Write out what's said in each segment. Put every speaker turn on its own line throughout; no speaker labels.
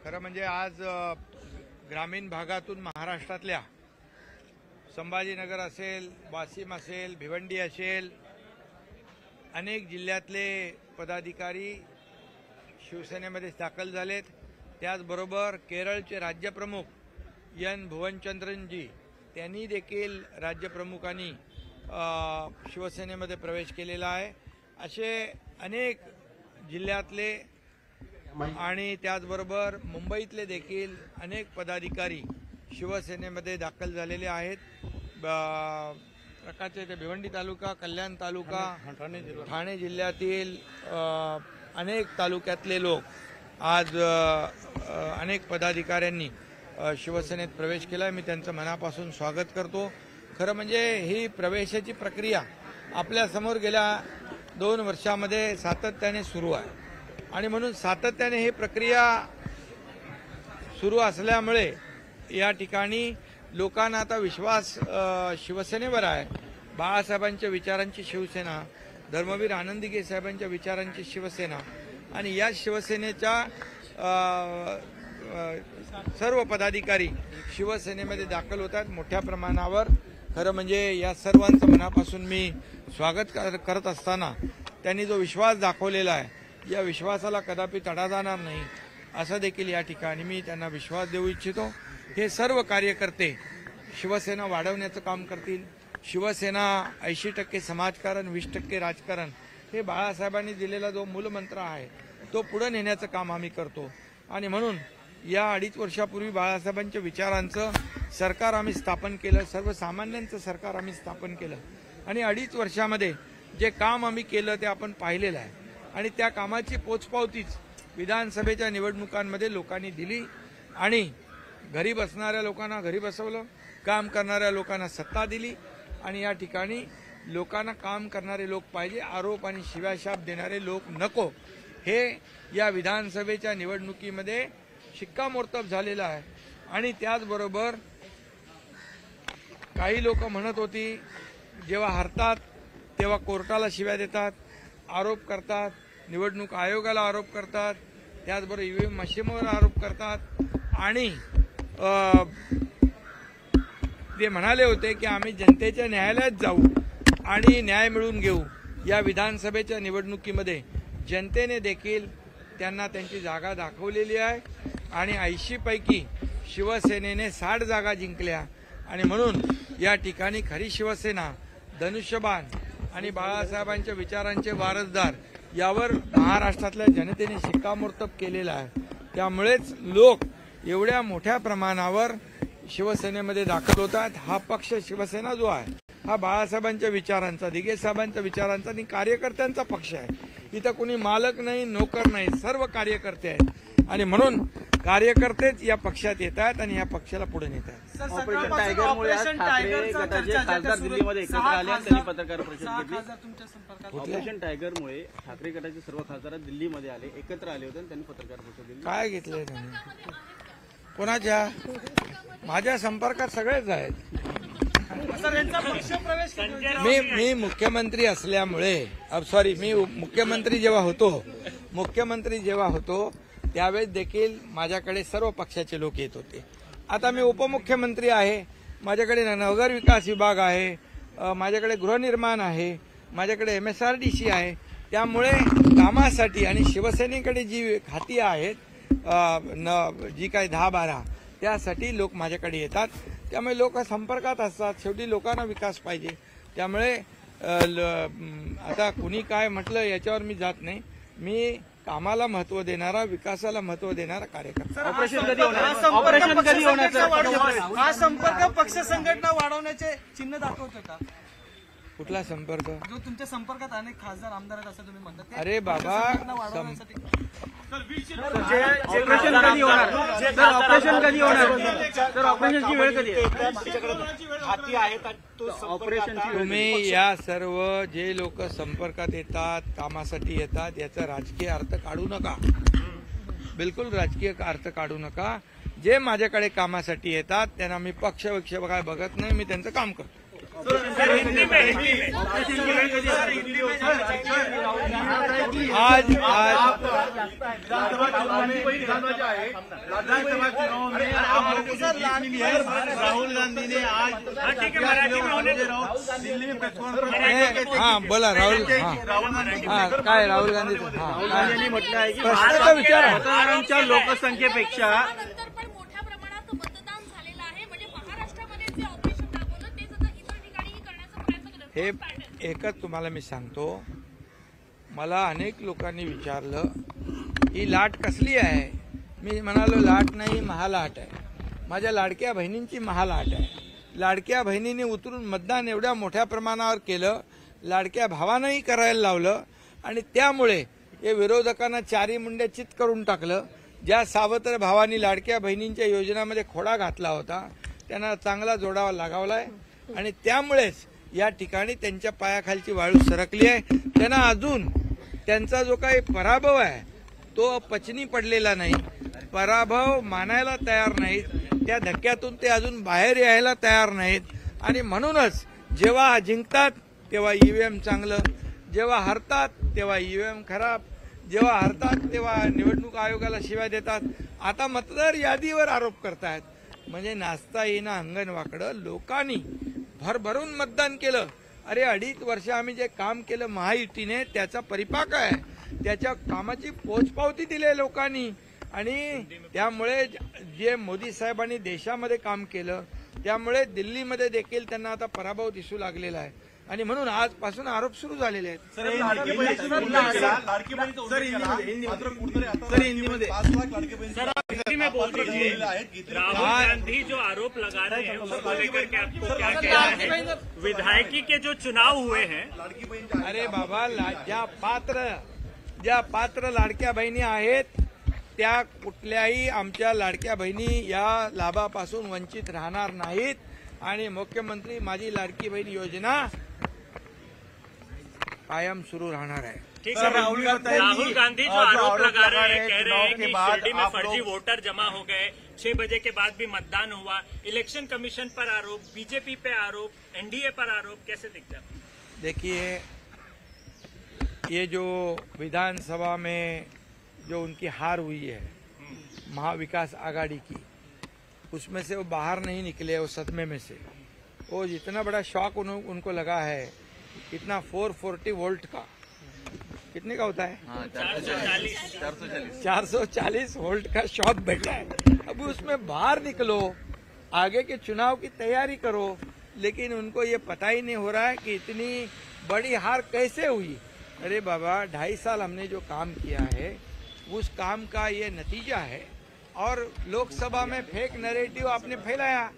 खरं म्हणजे आज ग्रामीण भागातून महाराष्ट्रातल्या संभाजीनगर असेल, वाशिम असेल, भिवंडी असेल, अनेक जिल्ह्यातले पदाधिकारी शिवसेनेमध्ये दाखल झालेत। त्याचबरोबर केरळचे राज्यप्रमुख एन भुवनचंद्रनजी त्यांनी देखील राज्यप्रमुखांनी शिवसेनेमध्ये प्रवेश केलेला आहे। असे अनेक जिल्ह्यातले आणि त्याचबरोबर मुंबईतले देखील अनेक पदाधिकारी शिवसेनेमध्ये दाखल झालेले आहेत। प्रकारचे ते भिवंडी तालुका, कल्याण तालुका, ठाणे जिल्ह्यातील अनेक तालुक्यातले लोक आज अनेक पदाधिकाऱ्यांनी शिवसेनेत प्रवेश केला। मी त्यांचं मनापासून स्वागत करतो। खरं म्हणजे ही प्रवेशाची प्रक्रिया आपल्यासमोर गेल्या 2 वर्षामध्ये सातत्याने सुरू आहे आणि म्हणून सातत्याने ही प्रक्रिया सुरू असल्यामुळे या ठिकाणी लोकांना आता विश्वास शिवसेनेवर आहे। बाळासाहेबांच्या विचारांची शिवसेना, धर्मवीर आनंदीगे साहेबांच्या विचारांची शिवसेना आणि या शिवसेनेच्या सर्व पदाधिकारी शिवसेनेमध्ये दाखल होतात मोठ्या प्रमाणावर। खरं म्हणजे या सर्वांचं मनापासून मी स्वागत करत असताना त्यांनी जो विश्वास दाखवलेला आहे या विश्वासाला कदापि तडा जाणार नाही असं देखील या ठिकाणी मी त्यांना विश्वास देऊ इच्छितो। हे सर्व कार्यकर्ते शिवसेना वाढवण्याचं काम करतील। शिवसेना 80% समाजकारण, 20% राजकारण हे बाळासाहेबांनी दिलेला जो मूलमंत्र आहे तो पुढे नेण्याचं काम आम्ही करतो आणि म्हणून या 2.5 वर्षापूर्वी बाळासाहेबांच्या विचारांचं सरकार आम्ही स्थापन केलं, सर्वसामान्यांचं सरकार आम्ही स्थापन केलं आणि 2.5 वर्षामध्ये जे काम आम्ही केलं ते आपण पाहिलेलं आहे आणि त्या कामाची पोचपावतीच विधानसभेच्या निवडणुकांमध्ये लोकांनी दिली आणि घरी बसणाऱ्या लोकांना घरी बसवलं, काम करणाऱ्या लोकांना सत्ता दिली आणि या ठिकाणी लोकांना काम करणारे लोक पाहिजे, आरोप आणि शिव्याशाप देणारे लोक नको, हे या विधानसभेच्या निवडणुकीमध्ये शिक्कामोर्तब झालेलं आहे। आणि त्याचबरोबर काही लोक म्हणत होती जेव्हा हरतात तेव्हा कोर्टाला शिव्या देतात, आरोप करतात, निवडणूक आयोगाला आरोप करतात, त्याचबरोबर ईव्हीएम मशीनवर आरोप करतात आणि ते म्हणाले होते की आम्ही जनतेच्या न्यायालयात जाऊ आणि न्याय मिळवून घेऊ। या विधानसभेच्या निवडणुकीमध्ये जनतेने देखील त्यांना त्यांची जागा दाखवलेली आहे आणि 80 पैकी शिवसेनेने 60 जागा जिंकल्या आणि म्हणून या ठिकाणी खरी शिवसेना, धनुष्यबाण आणि बाळासाहेबांच्या विचारांचे वारसदार यावर महाराष्ट्रातल्या जनतेने शिक्कामोर्तब केलेला आहे। त्यामुळेच लोक एवढ्या मोठ्या प्रमाणावर शिवसेनेमध्ये दाखल होतात। हा पक्ष शिवसेना जो आहे हा बाळासाहेबांच्या विचारांचा, दिघे साहेबांच्या विचारांचा आणि कार्यकर्त्यांचा पक्ष आहे। इथं कोणी मालक नाही, नोकर नाही, सर्व कार्यकर्ते आहेत आणि म्हणून कार्यकर्तेच या पक्षात येतात आणि या पक्षाला पुढे नेत आहेत।
ऑपरेशन टायगरमुळे ठाकरे गटाचे खासदार दिल्लीमध्ये एकत्र आले आणि त्यांनी पत्रकार परिषद घेतली। ऑपरेशन टायगरमुळे ठाकरे गटाचे सर्व खासदार दिल्लीमध्ये आले, एकत्र आले होते आणि त्यांनी पत्रकार परिषद दिली।
काय घेतलंय त्यांनी? कोणाच्या? माझ्या संपर्कात सगळेच आहेत। मी मुख्यमंत्री असल्यामुळे मी मुख्यमंत्री जेव्हा होतो त्यावेळेस देखील माझ्याकडे सर्व पक्षाचे लोक येत होते। आता मी उपमुख्यमंत्री आहे, माझ्याकडे नगर विकास विभाग आहे, माझ्याकडे गृहनिर्माण आहे, माझ्याकडे MSRDC आहे। त्यामुळे कामासाठी आणि शिवसेनेकडे जी खाती आहेत जी काही 10-12 त्यासाठी लोक माझ्याकडे येतात। त्यामुळे लोक संपर्कात असतात। शेवटी लोकांना विकास पाहिजे। त्यामुळे आता कुणी काय म्हटलं याच्यावर मी जात नाही। मी कामाला महत्व देणारा, विकासाला महत्व देणारा कार्यकर्ता।
ऑपरेशन कधी होणार?
हा संपर्क पक्ष संघटना वाढवण्याचे चिन्ह दाखवतो का?
कुठला संपर्क?
जो तुमच्या संपर्कात अनेक खासदार आमदार आहेत असं तुम्ही म्हणता।
अरे बाबा,
ऑपरेशन कधी होणार? ऑपरेशन कधी होणार? सर ऑपरेशनची वेळ कधी आहे?
तुम्ही या सर्व जे लोक संपर्कात येतात, कामासाठी येतात, याचा राजकीय अर्थ काढू नका। बिलकुल राजकीय अर्थ काढू नका। जे माझ्याकडे कामासाठी येतात त्यांना मी पक्ष काय बघत नाही, मी त्यांचं काम करतो। आज
विधानसभा चुनाव में विधानसभा है, विधानसभा चुनाव में आप लोगों की जीत मिली है। राहुल गांधी ने आज दिल्ली में प्रेस कॉन्फ्रेंस
हाँ बोला राहुल हाँ काय राहुल गांधी
राहुल गांधी यांनी म्हटलं आहे की
प्रश्नाचा विचार आहे.
मतदारांच्या लोकसंख्येपेक्षा
पण मोठ्या प्रमाणात मतदान झालेलं आहे. म्हणजे महाराष्ट्रामध्ये जे ऑपरेशन दाखवलं तेच आता इतर ठिकाणीही करण्याचा प्रयत्न करत
हे एकच तुम्हाला मी सांगतो. मला अनेक लोकांनी विचारलं ही लाट कसली आहे. मी म्हणालो लाट नाही महालाट आहे. माझ्या लाडक्या बहिणींची महालाट आहे. लाडक्या बहिणीने उतरून मतदान एवढ्या मोठ्या प्रमाणावर केलं, लाडक्या भावानंही करायला लावलं आणि त्यामुळे हे विरोधकांना चारी मुंड्या चित करून टाकलं. ज्या सावत्र भावानी लाडक्या बहिणींच्या योजनामध्ये खोडा घातला होता त्यांना चांगला जोडावा लागावलाय आणि त्यामुळेच या ठिकाणी त्यांच्या पायाखालची वाळू सरकली आहे. त्यांना अजून त्यांचा जो काही पराभव आहे तो पचनी पडलेला नाही. पराभव मानायला तयार नाहीत. त्या धक्क्यातून ते अजून बाहेर यायला तयार नाहीत आणि म्हणूनच जेव्हा जिंकतात तेव्हा ईव्हीएम चांगलं, जेव्हा हरतात तेव्हा ईव्हीएम खराब, जेव्हा हरतात तेव्हा निवडणूक आयोगाला शिव्या देतात. आता मतदार यादीवर आरोप करतायत. म्हणजे नाचता येईना अंगण वाकडं. लोकांनी भरभरून मतदान केलं. अरे 2.5 वर्ष आम्ही जे काम केलं महायुतीने त्याचा परिपाक आहे. त्याच्या कामाची पोचपावती दिली आहे लोकांनी आणि त्यामुळे जे मोदी साहेबांनी देशामध्ये काम केलं त्यामुळे दिल्लीमध्ये देखील त्यांना आता पराभव दिसू लागलेला आहे आणि म्हणून आजपासून आरोप सुरू झालेले आहेत.
राहुल गांधी जो आरोप लगा रहे हैं उसको लेकर के आपको क्या कहना है. विधायकी के जो चुनाव हुए हैं,
अरे बाबा ज्या पात्र लाडक्या बहिणी आहेत त्या कुठल्याही आमच्या लाडक्या बहिणी या लाभापासून वंचित राहणार नाहीत आणि मुख्यमंत्री माझी लाडकी बहीण योजना कायम सुरू राहणार आहे.
ठीक है. राहुल गांधी जो आरोप लगा रहे हैं, कह रहे हैं कि शिरडी में फर्जी वोटर जमा हो गए, 6 बजे के बाद भी मतदान हुआ, इलेक्शन कमीशन पर आरोप, बीजेपी पे आरोप, एनडीए पर आरोप, कैसे दिखता है?
देखिए ये जो विधानसभा में जो उनकी हार हुई है महाविकास आघाड़ी की, उसमें से वो बाहर नहीं निकले. वो सदमे में से वो जितना बड़ा शॉक उनको लगा है, इतना 440 वोल्ट का कितने का होता है 440 वोल्ट का शॉक बैठा है. अब उसमें बाहर निकलो, आगे के चुनाव की तैयारी करो. लेकिन उनको ये पता ही नहीं हो रहा है कि इतनी बड़ी हार कैसे हुई. अरे बाबा 2.5 साल हमने जो काम किया है उस काम का ये नतीजा है. और लोकसभा में फेक नैरेटिव आपने फैलाया,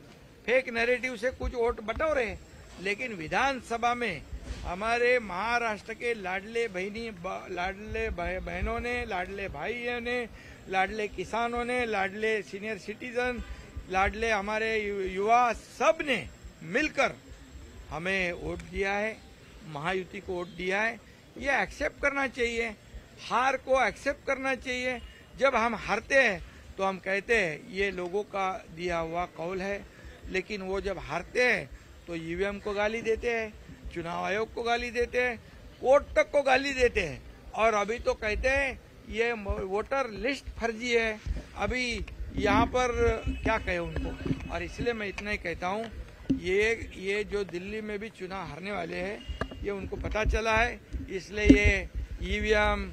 फेक नैरेटिव से कुछ वोट बटोरे, लेकिन विधानसभा में हमारे महाराष्ट्र के लाडले बहनों ने, लाडले भाइयों ने, लाडले किसानों ने, लाडले सीनियर सिटीजन, लाडले हमारे युवा, सब ने मिलकर हमें वोट दिया है, महायुति को वोट दिया है. ये एक्सेप्ट करना चाहिए, हार को एक्सेप्ट करना चाहिए. जब हम हारते हैं तो हम कहते हैं ये लोगों का दिया हुआ कौल है, लेकिन वो जब हारते हैं तो ईवीएम को गाली देते हैं, चुनाव आयोग को गाली देते हैं, कोर्ट तक को गाली देते हैं. और अभी तो कहते हैं ये वोटर लिस्ट फर्जी है. अभी यहाँ पर क्या कहे उनको. और इसलिए मैं इतना ही कहता हूँ, ये जो दिल्ली में भी चुनाव हारने वाले हैं ये उनको पता चला है. इसलिए ये ईवीएम,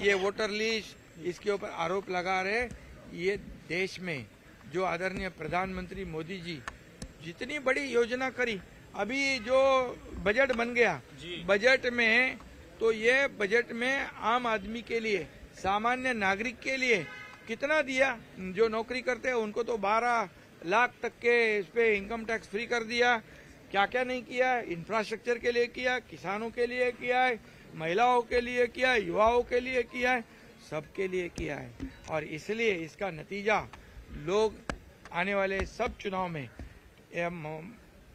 ये वोटर लिस्ट, इसके ऊपर आरोप लगा रहे. ये देश में जो आदरणीय प्रधानमंत्री मोदी जी जितनी बड़ी योजना करी, अभी जो बजट बन गया बजट में, तो ये बजट में आम आदमी के लिए, सामान्य नागरिक के लिए कितना दिया. जो नौकरी करते हैं उनको तो 12 लाख तक के इस पे इनकम टैक्स फ्री कर दिया. क्या क्या नहीं किया. इंफ्रास्ट्रक्चर के लिए किया, किसानों के लिए किया है, महिलाओं के लिए किया है, युवाओं के लिए किया है, सबके लिए किया है. और इसलिए इसका नतीजा लोग आने वाले सब चुनाव में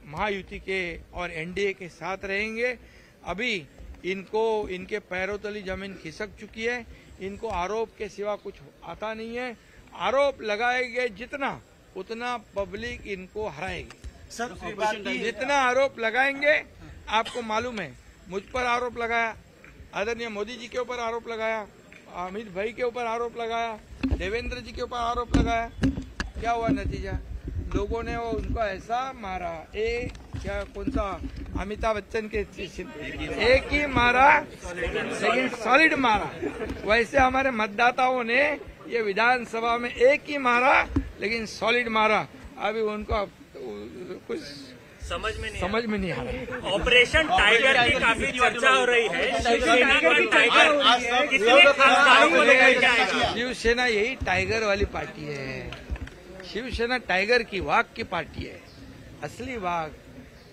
महायुति के और एनडीए के साथ रहेंगे. अभी इनको इनके पैरों तली जमीन खिसक चुकी है. इनको आरोप के सिवा कुछ आता नहीं है. आरोप लगाएंगे जितना उतना पब्लिक इनको हराएगी. जितना आरोप लगाएंगे आपको मालूम है, मुझ पर आरोप लगाया, आदरणीय मोदी जी के ऊपर आरोप लगाया, अमित भाई के ऊपर आरोप लगाया, देवेंद्र जी के ऊपर आरोप लगाया, क्या हुआ नतीजा? लोगों ने वो उनको ऐसा मारा, क्या कौन सा अमिताभ बच्चन के एक ही मारा लेकिन सॉलिड मारा। वैसे हमारे मतदाताओं ने ये विधानसभा में एक ही मारा लेकिन सॉलिड मारा। अभी उनको कुछ समझ में नहीं आ रहा।
ऑपरेशन टाइगर की काफी चर्चा हो रही है। शिवसेना का टाइगर कितने खासदारों को लेकर के आएगा?
शिवसेना यही टाइगर वाली पार्टी है। शिवसेना टाइगर की, वाघ की पार्टी है। असली वाघ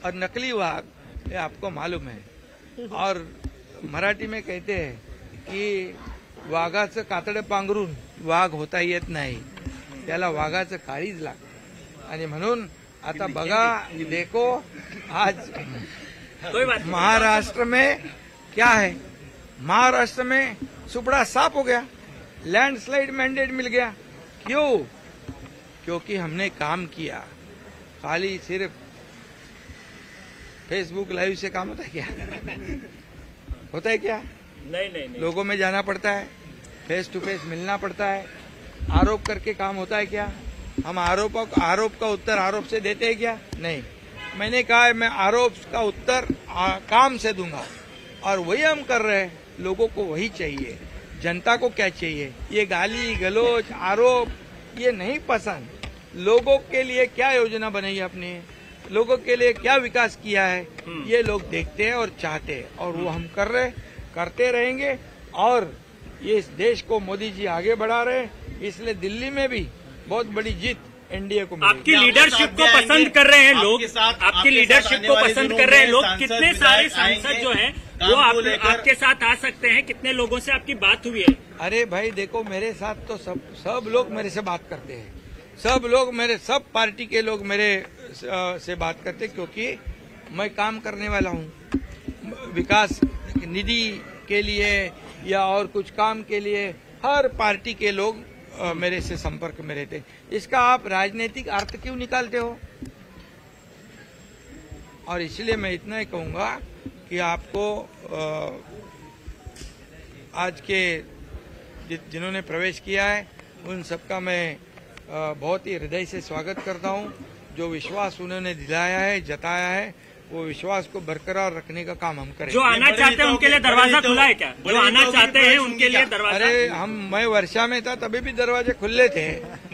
और नकली वाघ ये आपको मालूम है। और मराठी में कहते हैं की वाघाचं कातडं पांघरून वाघ होता येत नाही, त्याला वाघाचं काळीज लागतं। आणि म्हणून आता बघा, देखो आज महाराष्ट्र में क्या है, महाराष्ट्र में सुपड़ा साफ हो गया, लैंडस्लाइड मैंडेट मिल गया। क्यों? क्योंकि हमने काम किया। खाली सिर्फ फेसबुक लाइव से काम होता है क्या? होता है क्या?
नहीं।
लोगों में जाना पड़ता है, फेस टू फेस मिलना पड़ता है। आरोप करके काम होता है क्या? हम आरोप का उत्तर आरोप से देते हैं क्या? नहीं। मैंने कहा है मैं आरोप का उत्तर काम से दूंगा, और वही हम कर रहे हैं। लोगों को वही चाहिए। जनता को क्या चाहिए? ये गाली गलौज आरोप ये नहीं पसंद। लोगों के लिए क्या योजना बनाई आपने, लोगों के लिए क्या विकास किया है, ये लोग देखते हैं और चाहते हैं, और वो हम करते रहेंगे। और ये इस देश को मोदी जी आगे बढ़ा रहे हैं, इसलिए दिल्ली में भी बहुत बड़ी जीत एनडीए को मिलेगी।
आपकी लीडरशिप को पसंद कर रहे हैं लोग, आपकी लीडरशिप को पसंद कर रहे हैं लोग। कितने सारे सांसद जो हैं वो आपके साथ आ सकते हैं? कितने लोगों से आपकी बात हुई है?
अरे भाई देखो, मेरे साथ तो सब लोग मेरे से बात करते हैं। सब लोग सब पार्टी के लोग मेरे से बात करते हैं, क्योंकि मैं काम करने वाला हूँ। विकास निधि के लिए या और कुछ काम के लिए हर पार्टी के लोग मेरे से संपर्क में रहते हैं। इसका आप राजनीतिक अर्थ क्यों निकालते हो? और इसलिए मैं इतना ही कहूंगा कि आपको आज के जिन्होंने प्रवेश किया है उन सबका मैं बहुत ही हृदय से स्वागत करता हूं। जो विश्वास उन्होंने दिलाया है, जताया है, वो विश्वास को बरकरार रखने का काम हम करेंगे।
जो आना चाहते हैं उनके लिए दरवाजा खुला है क्या? जो आना चाहते हैं उनके लिए दरवाजा?
अरे मैं वर्षा में था तभी भी दरवाजे खुले थे,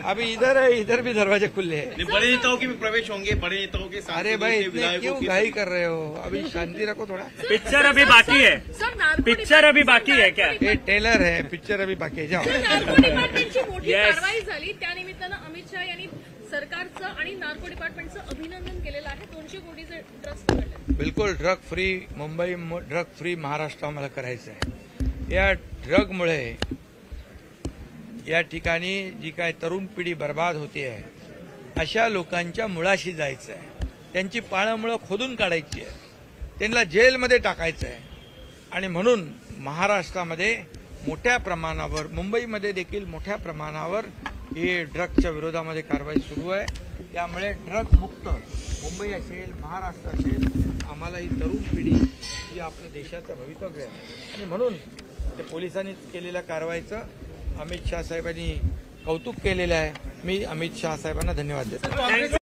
अभी इधर है, इधर भी दरवाजे खुले हैं।
बड़े नेताओं के भी प्रवेश होंगे, बड़े नेताओं के।
अरे भाई इतने क्यों घाई कर रहे हो? अभी शांति रखो थोड़ा।
पिक्चर अभी बाकी है, पिक्चर अभी बाकी है क्या?
ये टेलर है, पिक्चर अभी बाकी है। जाओ।
नार्को डिपार्टमेंटची मोठी कारवाई झाली, त्यानिमित्तानं अमित शहा यांनी सरकारचं आणि नार्को डिपार्टमेंटचं अभिनंदन केलेलं आहे। 200 कोटीचे ड्रग्स पकडले।
बिलकुल drug free Mumbai, drug free Maharashtra आम्हाला करायचं आहे। या ड्रगमुळे या ठिकाणी जी काय तरुण पिढी बर्बाद होती आहे, अशा लोकांच्या मुळाशी जायचं आहे, त्यांची पाळंमुळं खोदून काढायची आहे, त्यांना जेलमध्ये टाकायचं आहे। आणि म्हणून महाराष्ट्रामध्ये मोठ्या प्रमाणावर, मुंबईमध्ये देखील मोठ्या प्रमाणावर हे ड्रगच्या विरोधामध्ये कारवाई सुरू आहे। त्यामुळे ड्रग मुक्त मुंबई असेल, महाराष्ट्र असेल, आम्हाला ही तरुण पिढी ही आपल्या देशाचं भवितव्य आहे। आणि म्हणून ते पोलिसांनी केलेल्या कारवाईचं अमित शहा साहेबांनी कौतुक केलेलं आहे। मी अमित शहा साहेबांना धन्यवाद देतो।